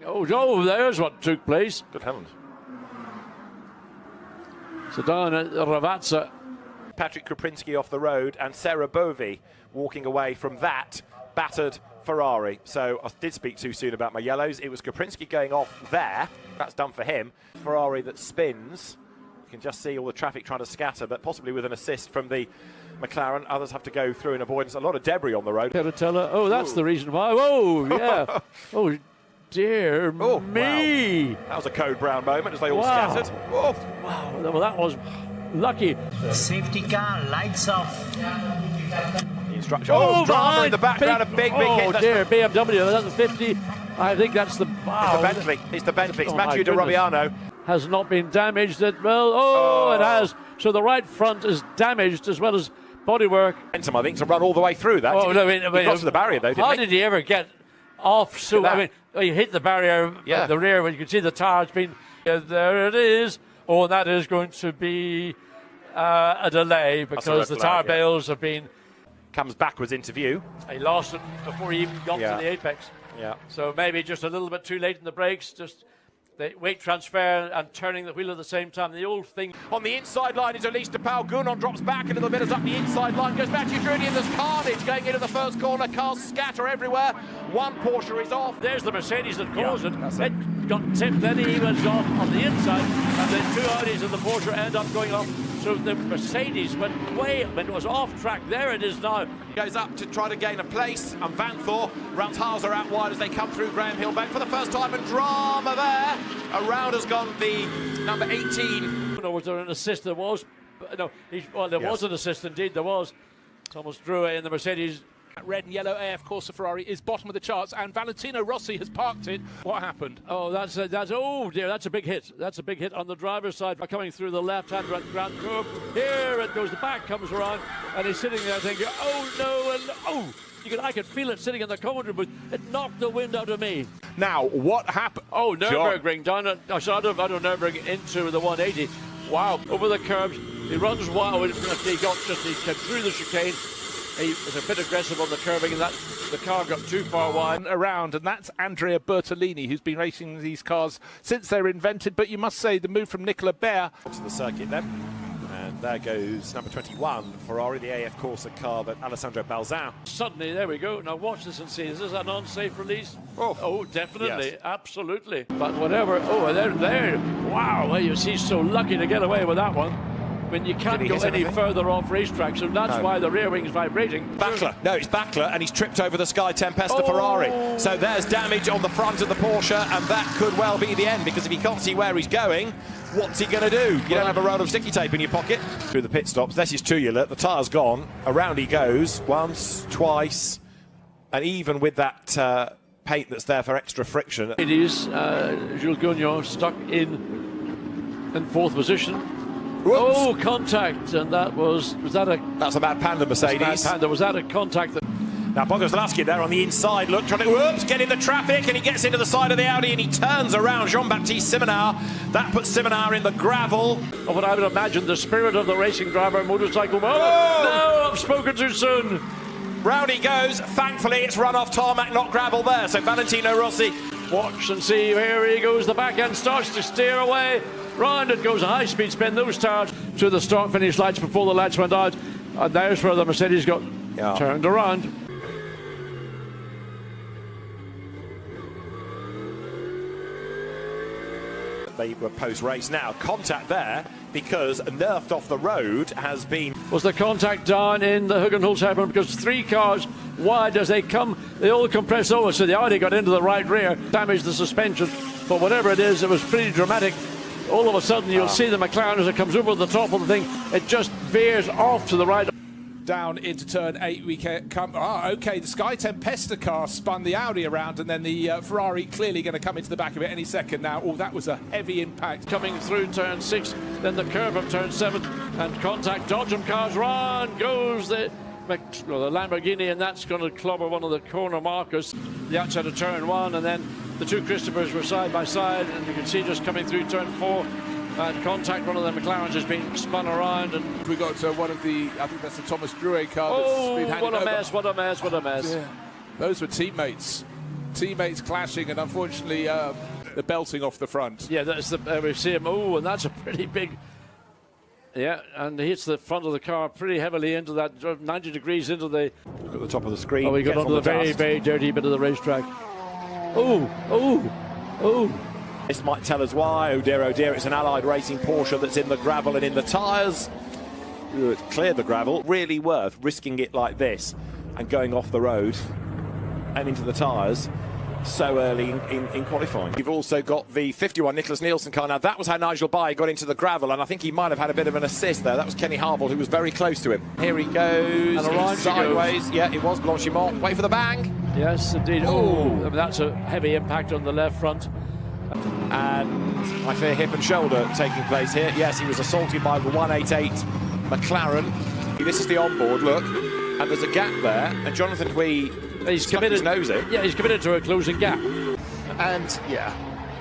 Oh, there's what took place. Good heavens. So down at Ravazza. Patrick Krupinski off the road and Sarah Bovi walking away from that battered Ferrari. So I did speak too soon about my yellows. It was Krupinski going off there. That's done for him. Ferrari that spins. You can just see all the traffic trying to scatter, but possibly with an assist from the McLaren. Others have to go through in avoidance. A lot of debris on the road. Caratella. Oh, that's the reason why. Whoa, yeah. Oh, dear me. Wow. That was a Code Brown moment as they all scattered. Whoa. Wow, well, that was lucky. Safety car, lights off. The instruction. Drama in the background. A big hit. Oh, dear, BMW. That's the 50. I think that's the... Wow. It's the Bentley. It's the Bentley. It's Mathieu de Robiano. Has not been damaged. It has. So the right front is damaged as well as bodywork. I think to run all the way through that. Oh, no, he got to the barrier though, didn't how he? did he ever get off? So I mean, you hit the barrier at the rear when you can see the tires being. There it is. Oh, that is going to be a delay because the tire bales have been. Comes backwards into view. He lost it before he even got to the apex. Yeah. So maybe just a little bit too late in the brakes. Just. The weight transfer and turning the wheel at the same time. The old thing. On the inside line is Elise de Paul. Gounon drops back a little bit as up the inside line goes Mathieu Drudy, and there's carnage going into the first corner. Cars scatter everywhere. One Porsche is off. There's the Mercedes that caused it. It got tipped, then he was off on the inside, and then two Audis and the Porsche end up going off. So the Mercedes went when it was off track. There it is now. Goes up to try to gain a place, and Van Thor runs Haas out wide as they come through Graham Hill Bank for the first time, and drama there. Around has gone the number 18. No, was there an assist? There was. No, there was an assist indeed. There was. Thomas Drouet in the Mercedes. Red and yellow AF Corsa Ferrari is bottom of the charts, and Valentino Rossi has parked it. What happened? Oh, that's oh dear, that's a big hit. That's a big hit on the driver's side. Coming through the left-hand Grand Curve. Here it goes. The back comes around, and he's sitting there thinking, oh no, and I could feel it sitting in the commentary booth. It knocked the wind out of me. Now, what happened? Oh, Nürburgring down out of Nürburgring into the 180. Wow, over the curbs. He runs wild. He came through the chicane. He was a bit aggressive on the curbing, and the car got too far wide. Around, and that's Andrea Bertolini, who's been racing these cars since they were invented. But you must say the move from Nicola Baer to the circuit then. And there goes number 21, Ferrari, the AF Corsa car that Alessandro Balzan. Suddenly, there we go. Now watch this and see. Is this an unsafe release? Oh, definitely. Yes. Absolutely. But whatever. Oh, there. Wow, well, you see, he's so lucky to get away with that one. When you can't go any further off racetrack, so that's why the rear wing is vibrating. Backler. No, it's Backler, and he's tripped over the Sky Tempesta Ferrari. So there's damage on the front of the Porsche, and that could well be the end, because if he can't see where he's going, what's he going to do? You don't have a roll of sticky tape in your pocket. Through the pit stops, this is Tuulilat, the tyre's gone, around he goes, once, twice, and even with that paint that's there for extra friction. It is Jules Gounon stuck in fourth position. Whoops. Oh, contact, and that's a bad Panda Mercedes. Was that a contact? Now Bogoslavski there on the inside, look, trying to get in the traffic, and he gets into the side of the Audi, and he turns around Jean-Baptiste Simonar. That puts Simonar in the gravel. Oh, but I would imagine the spirit of the racing driver motorcycle. No, I've spoken too soon. Round he goes. Thankfully, it's run off tarmac, not gravel there. So Valentino Rossi. Watch and see. Here he goes. The back end starts to steer away. Round it goes, a high-speed spin. Those tires to the start-finish lights before the lights went out. And there's where the Mercedes got turned around. They were post-race now. Contact there because nerfed off the road has been... Was the contact down in the Hockenheim Chapter because three cars wide as they come, they all compress over, so the Audi got into the right rear, damaged the suspension. But whatever it is, it was pretty dramatic. All of a sudden, you'll see the McLaren as it comes over the top of the thing, it just veers off to the right. Down into turn 8, we come. Okay, the Sky Tempesta car spun the Audi around, and then the Ferrari clearly going to come into the back of it any second now. Oh, that was a heavy impact. Coming through turn 6, then the curve of turn 7, and contact. Dodgem cars round goes the Lamborghini, and that's going to clobber one of the corner markers, the outside of turn 1, and then the two Christophers were side by side, and you can see just coming through turn 4. And contact, one of the McLarens has been spun around, and we got one of the, I think that's the Thomas Drouet car. Oh, that's been what a mess, what a mess, what a mess. Yeah. Those were teammates teammates clashing, and unfortunately, the belting off the front. Yeah, that's the we see him. Oh, and that's a pretty big. Yeah, and he hits the front of the car pretty heavily into that 90 degrees into the. Look at the top of the screen. Oh, he got onto the very, very dirty bit of the racetrack. Oh, oh, oh. This might tell us why. Oh dear, it's an Allied Racing Porsche that's in the gravel and in the tyres. It's cleared the gravel. Really worth risking it like this and going off the road and into the tyres so early in qualifying. You've also got the 51 Nicholas Nielsen car. Now, that was how Nigel Baye got into the gravel, and I think he might have had a bit of an assist there. That was Kenny Harbold, who was very close to him. Here he goes, and sideways. Yeah, it was Blanchimont. Wait for the bang. Yes, indeed. Oh, I mean, that's a heavy impact on the left front. And I fear hip and shoulder taking place here. Yes, he was assaulted by the 188 McLaren. This is the onboard, look, and there's a gap there, and Jonathan Hui, he's committed his nose in. Yeah, he's committed to a closing gap. And yeah,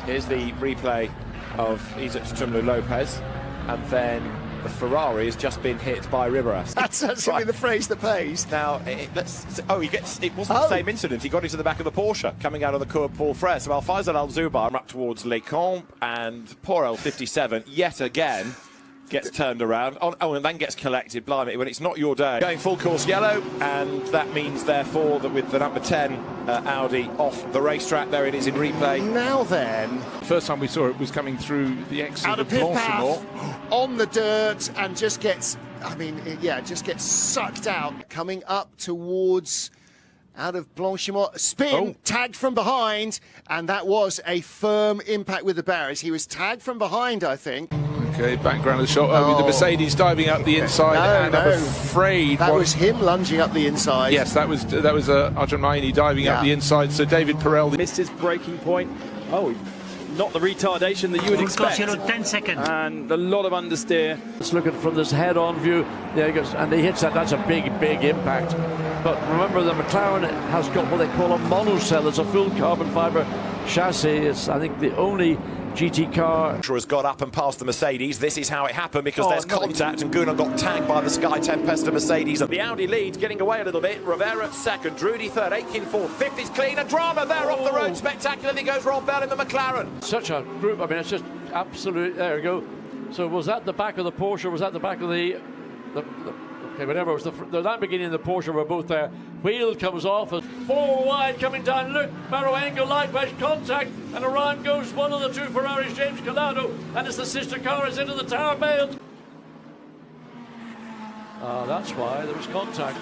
here's the replay of Isaac Tumlu Lopez, and then the Ferrari has just been hit by Ribeiras. That's actually the phrase that pays. Now, it wasn't the same incident. He got into the back of the Porsche coming out of the Cours Paul Frere. So Al-Faisal Al-Zubar up towards Les Combes, and poor L57 yet again gets turned around. Oh, and then gets collected. Blimey, when it's not your day. Going full course yellow, and that means, therefore, that with the number 10 Audi off the racetrack, there it is in replay. Now then, First time we saw it was coming through the exit out of of pit Blanchimont. path, on the dirt, and just gets, just gets sucked out. Coming up towards, out of Blanchimont, spin, tagged from behind, and that was a firm impact with the barriers. He was tagged from behind, I think. Okay, background of the shot. Oh, with the Mercedes diving up the inside, and I'm afraid that was him lunging up the inside. Yes, that was Arjun Maini diving up the inside. So David Perel missed his braking point. Oh, not the retardation that you would expect. 10 seconds. And a lot of understeer. Just looking from this head-on view, there he goes, and he hits that. That's a big, big impact. But remember, the McLaren has got what they call a monocell. It's a full carbon fibre chassis. It's, I think, the only GT car Has got up and past the Mercedes. This is how it happened, because there's contact, and Gunnar got tagged by the Sky Tempesta Mercedes. The Audi leads, getting away a little bit. Rivera second, Drudy third, Aitken fourth, fifth is clean. A drama there off the road. Spectacularly goes Rob Bell in the McLaren. such a group. I mean, it's just absolute. There we go. So was that the back of the Porsche? Was that the back of the okay, whatever. It was the Lamborghini and the Porsche were both there. Wheel comes off. Four wide coming down. Look, Maranello likewise contact, and around goes one of the two Ferraris, James Collado, and it's the sister car is into the tower bailed. That's why there was contact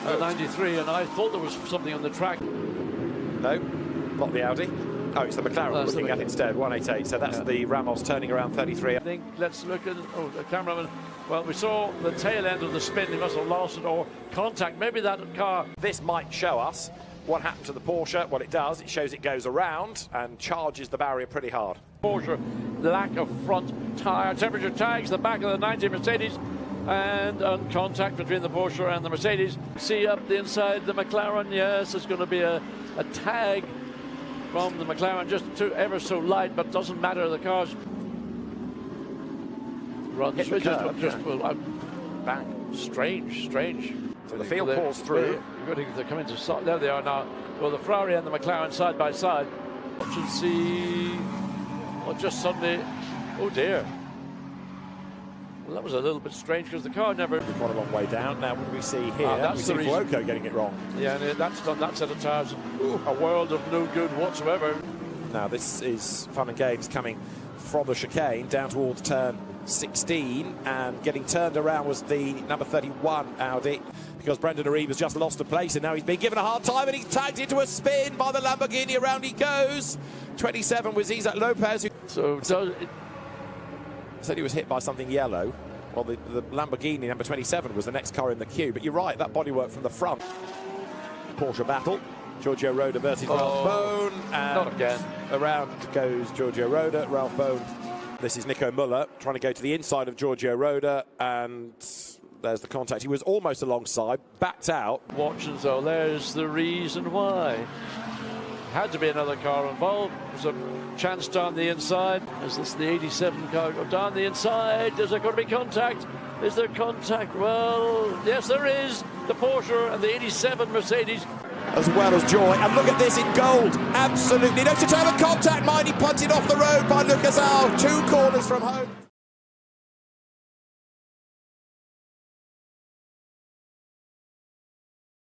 at 93, and I thought there was something on the track. No, not the Audi. Oh, it's the McLaren we're looking at instead, 188. So that's the Ramos turning around 33. I think, let's look at, the cameraman. Well, we saw the tail end of the spin. He must have lost it, or contact. Maybe that car. This might show us what happened to the Porsche. What it does, it shows it goes around and charges the barrier pretty hard. Porsche, lack of front tyre temperature tags, the back of the 90 Mercedes, and on contact between the Porsche and the Mercedes. See up the inside the McLaren. Yes, there's going to be a tag from the McLaren, just ever so light, but doesn't matter. The car's runs Bang. Strange. So the field pulls through. They're coming to there they are now. Well, the Ferrari and the McLaren side by side. Watch and see. Well, just suddenly, oh dear. Well, that was a little bit strange because the car never. Quite a long way down. Now, what do we see here? That's we see the reason. Fuoco getting it wrong. Yeah, and that's done that set of tyres. A world of no good whatsoever. Now, this is fun and games coming from the chicane down towards turn 16, and getting turned around was the number 31 Audi, because Brendan Aribe has just lost a place, and now he's been given a hard time, and he's tagged into a spin by the Lamborghini. Around he goes. 27 was Isaac Lopez. So Said he was hit by something yellow. Well, the Lamborghini number 27 was the next car in the queue, but you're right, that bodywork from the front. Porsche battle. Giorgio Roda versus Ralph Bone, and not again. Around goes Giorgio Roda, Ralph Bone. This is Nico Muller trying to go to the inside of Giorgio Roda, and there's the contact. He was almost alongside, backed out. Watch and so there's the reason why. Had to be another car involved. There's a chance down the inside. Is this the 87 car? Go down the inside. There's going to be contact. Is there contact? Well, yes, there is. The Porsche and the 87 Mercedes. As well as Joy. And look at this in gold. Absolutely no determined contact. Magny punted off the road by Lucas Al. 2 corners from home.